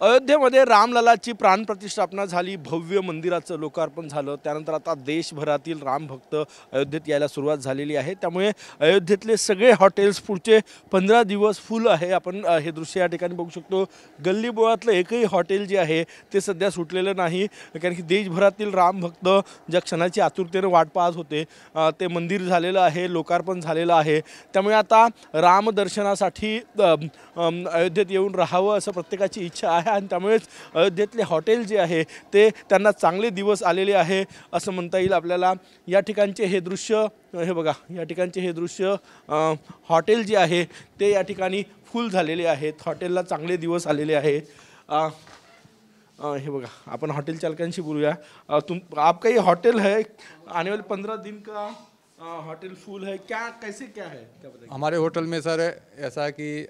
अयोध्येमध्ये रामललाची प्राणप्रतिष्ठापना झाली, भव्य मंदिराचं लोकार्पण झालं। त्यानंतर आता देशभरातील रामभक्त अयोध्येत यायला सुरुवात झालेली आहे। त्यामुळे अयोध्येतले सगळे हॉटेल्स पुढचे 15 दिवस फुल आहे। आपण हे दृश्य या ठिकाणी बघू शकतो। गल्लीबोळातलं एकही हॉटेल जे आहे ते सध्या सुटलेलं नाही, कारण की देशभरातील रामभक्त ज्या क्षणाची आतुरतेने वाट पाहत होते ते मंदिर झालेलं आहे, लोकार्पण झालेलं आहे। त्यामुळे आता रामदर्शनासाठी अयोध्येत येऊन राहावं असं प्रत्येकाची इच्छा आहे आणि त्यामुळेच अयोध्येतले हॉटेल जे आहे ते त्यांना चांगले दिवस आलेले आहे असं म्हणता येईल आपल्याला। या ठिकाणचे हे दृश्य हे बघा, या ठिकाणचे हे दृश्य हॉटेल जे आहे ते या ठिकाणी फुल झालेले आहेत, हॉटेलला चांगले दिवस आलेले आहे। हे बघा, अपन होटल चालकांशी बोलूया। आपका ये होटल है, आने वाले 15 दिन का होटल फुल है, क्या कैसे क्या है, क्या बताइए? हमारे होटल में सर ऐसा है कि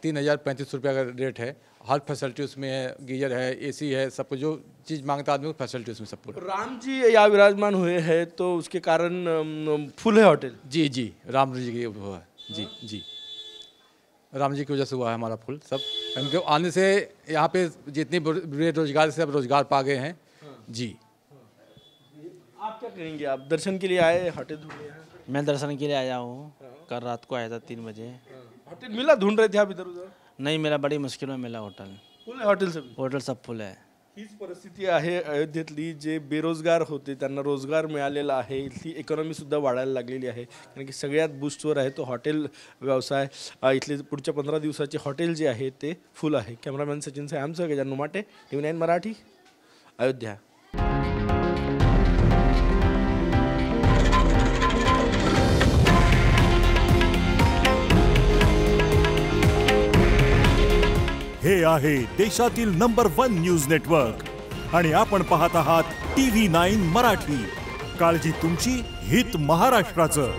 3035 रुपये का रेट है। हर फैसिलिटी उसमें है, गीजर है, एसी है, सब कुछ जो चीज़ मांगता आदमी को फैसिलिटी उसमें सब पूरा। राम जी यहाँ विराजमान हुए हैं तो उसके कारण फुल है होटल। जी जी, राम जी की हुआ है। जी जी, राम जी की वजह से हुआ है हमारा फुल सब। उनके आने से यहाँ पे जितनी बेरोजगार से अब रोजगार पा गए हैं। जी, आप क्या कहेंगे? आप दर्शन के लिए आए, होटल ढूंढ रहे हैं? मैं दर्शन के लिए आया हूँ, कल रात को आया था 3 बजे। होटल मिला, ढूंढ रहे थे आप इधर उधर? नहीं मिला, बड़ी मुश्किल में मिला होटल। फुल है होटल सभी? होटल सब फुल है। हीच परिस्थिती आहे अयोध्येतली। जे बेरोजगार होते त्यांना रोजगार मिळालेला आहे, इथली इकॉनॉमी सुद्धा वाढायला लागलेली आहे, कारण की सगळ्यात बूस्टवर आहे तो हॉटेल व्यवसाय। इथले पुढच्या 15 दिवसाचे हॉटेल जे आहे ते फुल आहे। कॅमेरामॅन सचिन साहेबांसह गजानन नुमाटे, TV9 मराठी, अयोध्या। हे आहे देशातील नंबर 1 न्यूज नेटवर्क आणि आपण पाहत आहात TV9 मराठी। काळजी तुमची, हित महाराष्ट्राचं।